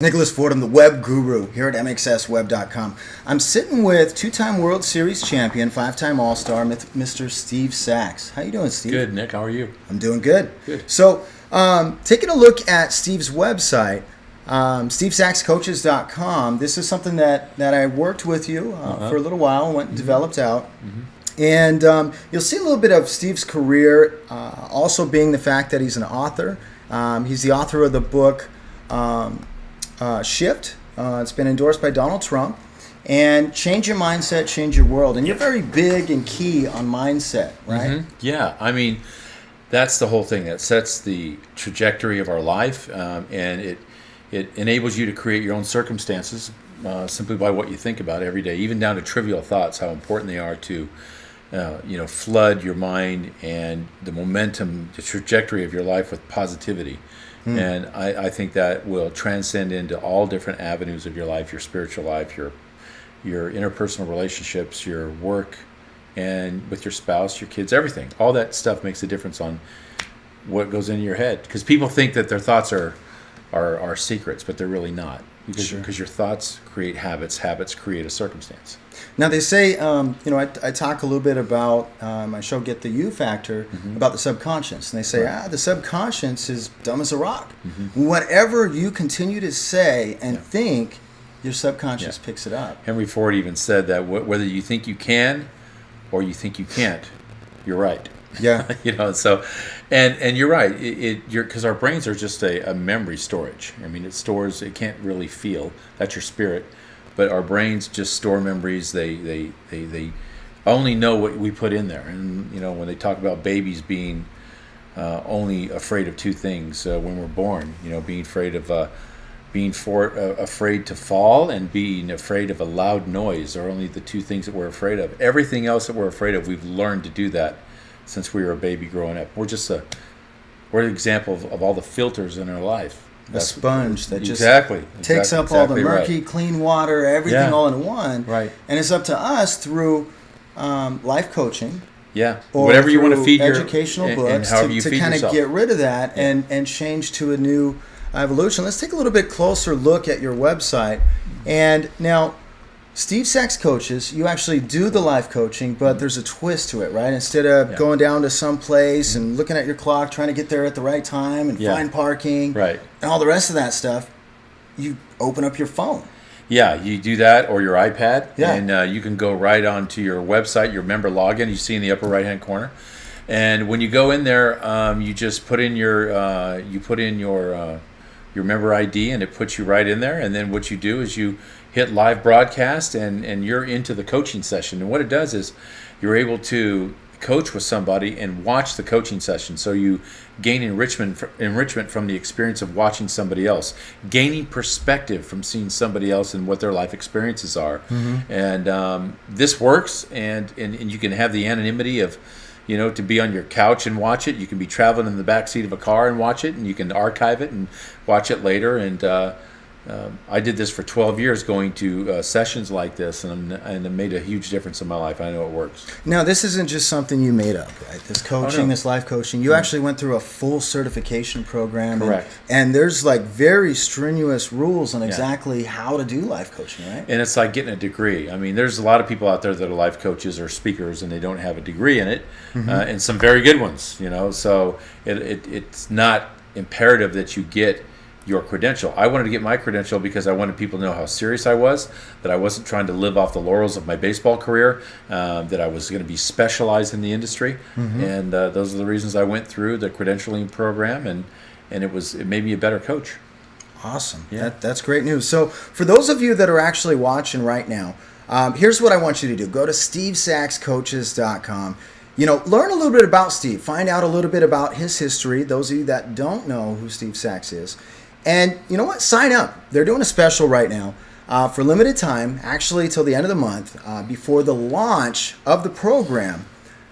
Nicholas Fordham, the web guru here at mxsweb.com. I'm sitting with two-time World Series champion, five-time All-Star, Mr. Steve Sax. How you doing, Steve? Good, Nick. How are you? I'm doing good. Good. So, taking a look at Steve's website, stevesaxcoaches.com, this is something that I worked with you for a little while, went and developed out. And you'll see a little bit of Steve's career, also being the fact that he's an author. He's the author of the book Shift. It's been endorsed by Donald Trump. And Change Your Mindset, Change Your World. And you're very big and key on mindset, right? Yeah. I mean, that's the whole thing. It sets the trajectory of our life, and it enables you to create your own circumstances simply by what you think about every day, even down to trivial thoughts, how important they are to flood your mind and the momentum, the trajectory of your life with positivity. And I think that will transcend into all different avenues of your life, your spiritual life, your interpersonal relationships, your work, and with your spouse, your kids, everything. All that stuff makes a difference on what goes in your head. Because people think that their thoughts are secrets, but they're really not. Because your thoughts create habits. Habits create a circumstance. Now they say, I talk a little bit about my show Get the You Factor about the subconscious, and they say, the subconscious is dumb as a rock. Whatever you continue to say and think, your subconscious picks it up. Henry Ford even said that whether you think you can or you think you can't, you're right. Yeah. So, and you're right. Because our brains are just a memory storage. I mean, it can't really feel. That's your spirit. But our brains just store memories. They only know what we put in there. And when they talk about babies being only afraid of two things when we're born, being afraid of afraid to fall and being afraid of a loud noise are only the two things that we're afraid of. Everything else that we're afraid of, we've learned to do that since we were a baby growing up. We're an example of all the filters in our life. A sponge that just takes up all the murky, clean water, everything all in one. Right. And it's up to us through life coaching. Yeah. Or whatever you want to feed educational books to kind of get rid of that and change to a new evolution. Let's take a little bit closer look at your website. And now, Steve Sax Coaches, you actually do the life coaching, but there's a twist to it, right? Instead of going down to some place and looking at your clock, trying to get there at the right time and find parking and all the rest of that stuff, you open up your phone. Yeah, you do that or your iPad, and you can go right onto your website, your member login. You see in the upper right-hand corner, and when you go in there, you just put in your member ID, and it puts you right in there. And then what you do is you hit live broadcast, and you're into the coaching session. And what it does is you're able to coach with somebody and watch the coaching session. So you gain enrichment from the experience of watching somebody else, gaining perspective from seeing somebody else and what their life experiences are. And this works, and you can have the anonymity of to be on your couch and watch it. You can be traveling in the back seat of a car and watch it, and you can archive it and watch it later. And I did this for 12 years, going to sessions like this, and it made a huge difference in my life. I know it works. Now, this isn't just something you made up, right? This coaching, this life coaching, you actually went through a full certification program. Correct. And there's very strenuous rules on exactly how to do life coaching, right? And it's like getting a degree. I mean, there's a lot of people out there that are life coaches or speakers, and they don't have a degree in it, and some very good ones, So it's not imperative that you get your credential. I wanted to get my credential because I wanted people to know how serious I was, that I wasn't trying to live off the laurels of my baseball career, that I was going to be specialized in the industry. And those are the reasons I went through the credentialing program, and it made me a better coach. Awesome. Yeah. That's great news. So for those of you that are actually watching right now, here's what I want you to do. Go to stevesaxcoaches.com. Learn a little bit about Steve. Find out a little bit about his history, those of you that don't know who Steve Sax is. And you know what? Sign up. They're doing a special right now for limited time, actually till the end of the month, before the launch of the program.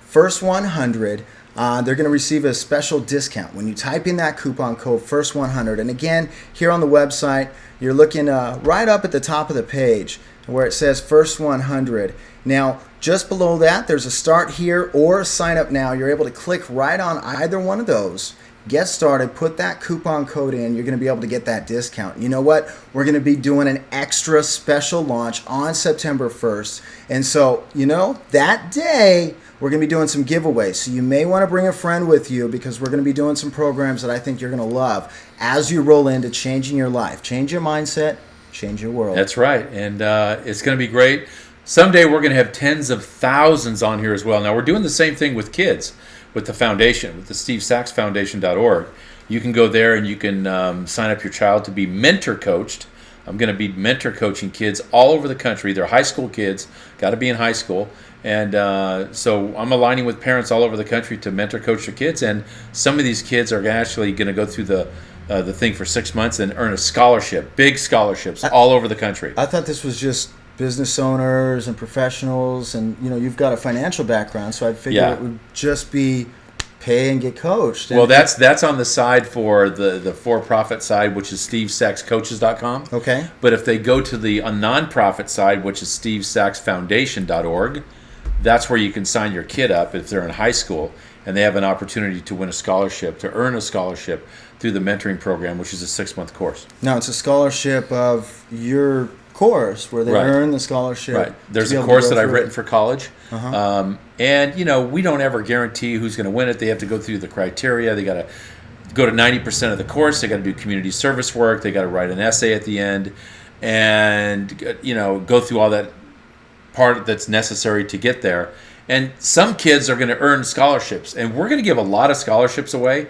First 100, they're going to receive a special discount when you type in that coupon code First 100. And again, here on the website, you're looking right up at the top of the page where it says First 100. Now, just below that, there's a start here or sign up now. You're able to click right on either one of those Get started, put that coupon code in. You're going to be able to get that discount. You know what? We're going to be doing an extra special launch on September 1st. And so, that day, we're going to be doing some giveaways. So you may want to bring a friend with you because we're going to be doing some programs that I think you're going to love as you roll into changing your life. Change your mindset, change your world. That's right. And it's going to be great. Someday we're going to have tens of thousands on here as well. Now, we're doing the same thing with kids, with the foundation, with the SteveSaxFoundation.org. You can go there and you can sign up your child to be mentor coached. I'm going to be mentor coaching kids all over the country. They're high school kids, got to be in high school. And so I'm aligning with parents all over the country to mentor coach their kids. And some of these kids are actually going to go through the thing for 6 months and earn a scholarship, big scholarships all over the country. I thought this was just business owners and professionals, and you've got a financial background, so I figured it would just be pay and get coached. Well, that's on the side for the for-profit side, which is SteveSaxCoaches.com. Okay. But if they go to the nonprofit side, which is SteveSaxFoundation.org, that's where you can sign your kid up if they're in high school and they have an opportunity to win a scholarship, to earn a scholarship through the mentoring program, which is a 6-month course. Now, it's a scholarship of your course where they earn the scholarship. Right. There's a course that I've written for college. And, we don't ever guarantee who's going to win it. They have to go through the criteria. They got to go to 90% of the course. They got to do community service work. They got to write an essay at the end and, go through all that part that's necessary to get there. And some kids are going to earn scholarships. And we're going to give a lot of scholarships away.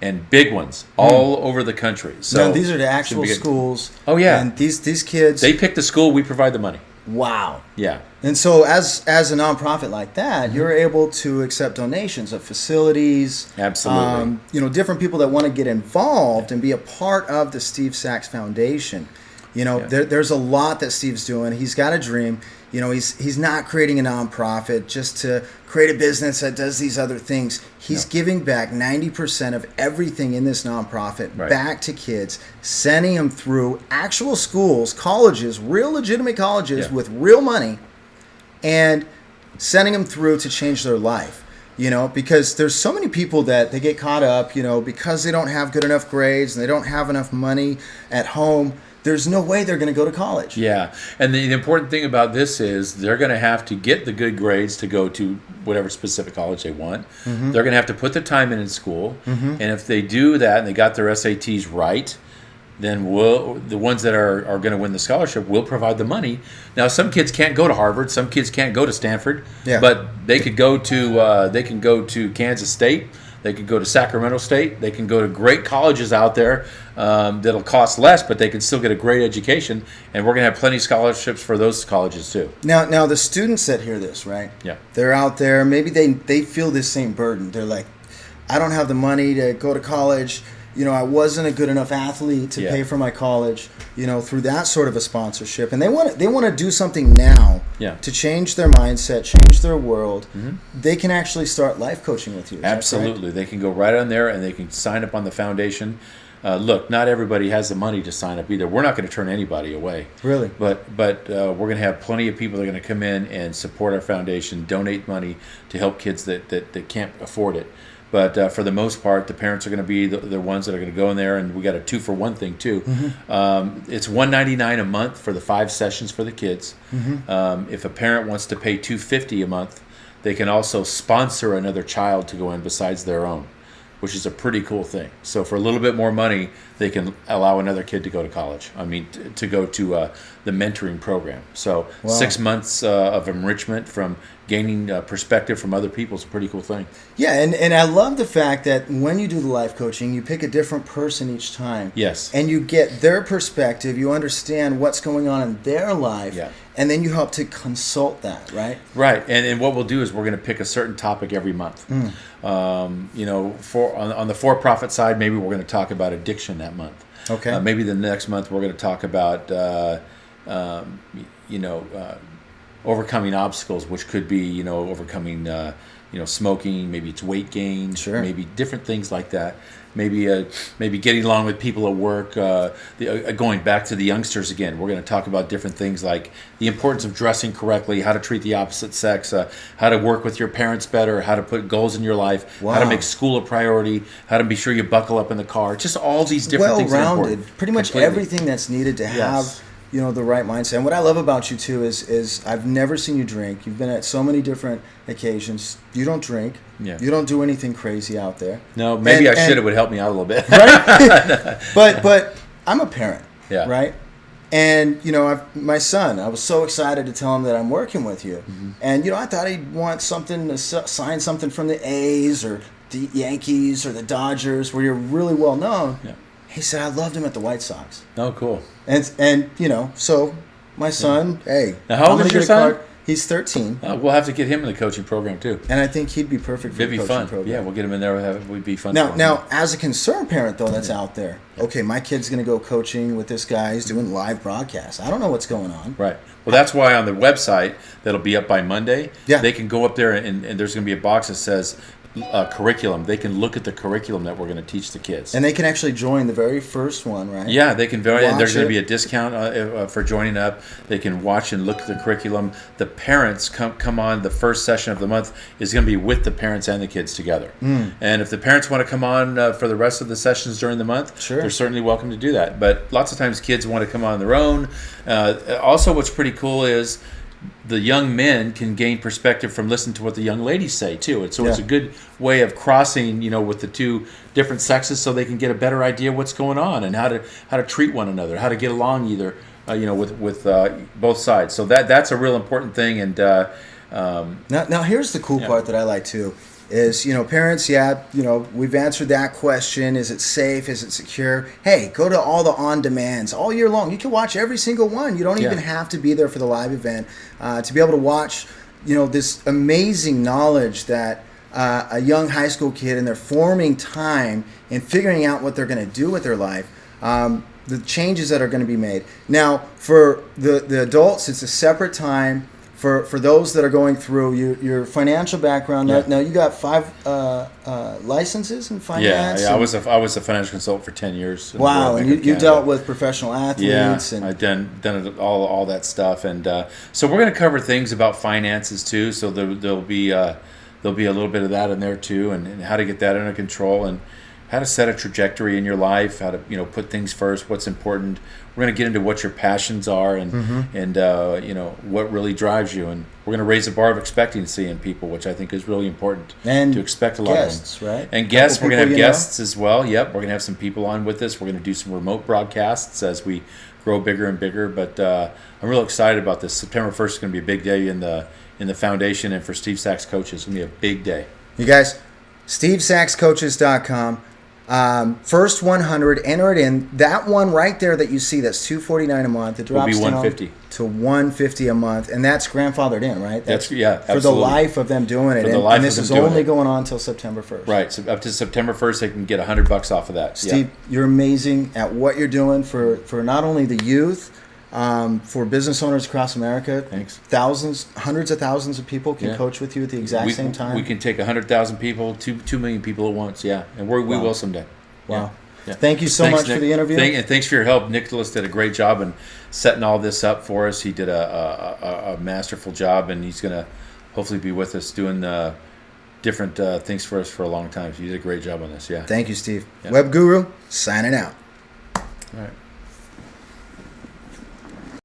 And big ones all over the country. So now, these are the actual schools. Oh yeah, and these kids. They pick the school. We provide the money. Wow. Yeah. And so, as a nonprofit like that, you're able to accept donations of facilities. Absolutely. Different people that want to get involved and be a part of the Steve Sax Foundation. There's a lot that Steve's doing. He's got a dream. He's not creating a nonprofit just to create a business that does these other things. He's giving back 90% of everything in this nonprofit back to kids, sending them through actual schools, colleges, real legitimate colleges with real money, and sending them through to change their life. Because there's so many people that they get caught up, because they don't have good enough grades and they don't have enough money at home. There's no way they're going to go to college. Yeah, and the important thing about this is they're going to have to get the good grades to go to whatever specific college they want. They're going to have to put the time in school, and if they do that and they got their SATs right, then the ones that are going to win the scholarship will provide the money. Now, some kids can't go to Harvard, some kids can't go to Stanford, but they could go to Kansas State. They could go to Sacramento State. They can go to great colleges out there that'll cost less, but they can still get a great education. And we're going to have plenty of scholarships for those colleges too. Now the students that hear this, right? Yeah. They're out there. Maybe they feel this same burden. They're like, I don't have the money to go to college. I wasn't a good enough athlete to pay for my college. Through that sort of a sponsorship, and they want to do something now to change their mindset, change their world. They can actually start life coaching with you. Absolutely, they can go right on there and they can sign up on the foundation. Look, not everybody has the money to sign up either. We're not going to turn anybody away. Really, but we're going to have plenty of people that are going to come in and support our foundation, donate money to help kids that can't afford it. But for the most part, the parents are going to be the ones that are going to go in there, and we got a 2-for-1 thing too. It's $199 a month for the 5 sessions for the kids. If a parent wants to pay $250 a month, they can also sponsor another child to go in besides their own, which is a pretty cool thing. So for a little bit more money, they can allow another kid to go to college. To go to the mentoring program. So 6 months of enrichment from gaining perspective from other people is a pretty cool thing. Yeah, and I love the fact that when you do the life coaching, you pick a different person each time. Yes. And you get their perspective, you understand what's going on in their life, and then you help to consult that, right? Right, and what we'll do is we're going to pick a certain topic every month. On the for-profit side, maybe we're going to talk about addiction that month. Okay. Maybe the next month we're going to talk about overcoming obstacles, which could be overcoming smoking, maybe it's weight gain, Sure. maybe different things like that. Maybe getting along with people at work. Going back to the youngsters again, we're going to talk about different things like the importance of dressing correctly, how to treat the opposite sex, how to work with your parents better, how to put goals in your life, how to Wow. make school a priority, how to be sure you buckle up in the car. Just all these different things. That are Well-rounded, important. pretty much Completely. everything that's needed to have Yes. the right mindset. And what I love about you too is I've never seen you drink. You've been at so many different occasions. You don't drink. Yeah. You don't do anything crazy out there. No, maybe And- I should. and- It would help me out a little bit. But I'm a parent, Yeah. right? And my son, I was so excited to tell him that I'm working with you, Mm-hmm. and I thought he'd want something to sign something from the A's or the Yankees or the Dodgers, where you're really well known. Yeah. He said I loved him at the White Sox, Oh, cool. and so my son, hey, Now, how old I'm gonna is your get a son? card. He's 13, We'll have to get him in the coaching program too. and I think he'd be perfect for It'd the be coaching fun. program. Yeah, we'll get him in there. It would be fun. Now, for him. now, as a concerned parent, though, that's out there. Okay, my kid's going to go coaching with this guy. He's doing live broadcasts. I don't know what's going on. Right. Well, that's why on the website that'll be up by Monday. Yeah. They can go up there and there's going to be a box that says curriculum. They can look at the curriculum that we're going to teach the kids. And they can actually join the very first one, right? Yeah, they can and there's Watch going it. to be a discount for joining up. They can watch and look at the curriculum. The parents come on the first session of the month is going to be with the parents and the kids together. And if the parents want to come on for the rest of the sessions during the month, Sure. they're certainly welcome to do that. But lots of times kids want to come on their own. Also, what's pretty cool is the young men can gain perspective from listening to what the young ladies say too. And so it's Yeah. a good way of crossing, with the two different sexes, so they can get a better idea of what's going on and how to treat one another, how to get along either, with both sides. So that's a real important thing. And Now here's the cool part that I like too. Is parents, we've answered that question. Is it safe? Is it secure? Hey, go to all the on demands all year long. You can watch every single one. You don't even have to be there for the live event to be able to watch this amazing knowledge that a young high school kid in their forming time and figuring out what they're going to do with their life, the changes that are going to be made. Now for the adults, it's a separate time. For those that are going through your financial background, now you got 5 licenses in finance. I was a financial consultant for 10 years. in the Wow, World and Bank of you Canada. dealt with professional athletes. Yeah, and I've done it, all that stuff, and so we're going to cover things about finances too. So there'll be a little bit of that in there too, and how to get that under control, and how to set a trajectory in your life, how to put things first, what's important. We're going to get into what your passions are and what really drives you, and we're going to raise the bar of expectancy in people, which I think is really important. And to expect a lot guests, of them. right? And guests, Couple we're going to have people you know. guests as well. Yep, we're going to have some people on with us. We're going to do some remote broadcasts as we grow bigger and bigger. But I'm real excited about this. September 1st is going to be a big day in the foundation, and for Steve Sachs coaches, it's going to be a big day. You guys, SteveSaxCoaches.com. First 100, enter it in. That one right there that you see, that's $249 a month. It drops Will be down $150 to $150 a month, and that's grandfathered in, right? That's for the absolutely. life of them doing it. For the and, life and of this them is doing only it. going on until September 1st. Right, so up to September 1st, they can get $100 off of that. Steve, you're amazing at what you're doing for not only the youth, for business owners across America. Thanks. Thousands, hundreds of thousands of people can coach with you at the exact same time. We can take 100,000 people, 2 million people at once. Yeah, and we will someday. Wow. Yeah. Thank you so Thanks, much Nick. for the interview. And thanks for your help. Nicholas did a great job in setting all this up for us. He did a masterful job, and he's going to hopefully be with us doing different things for us for a long time. So you did a great job on this. Yeah. Thank you, Steve. Yeah. Web Guru, signing out. All right.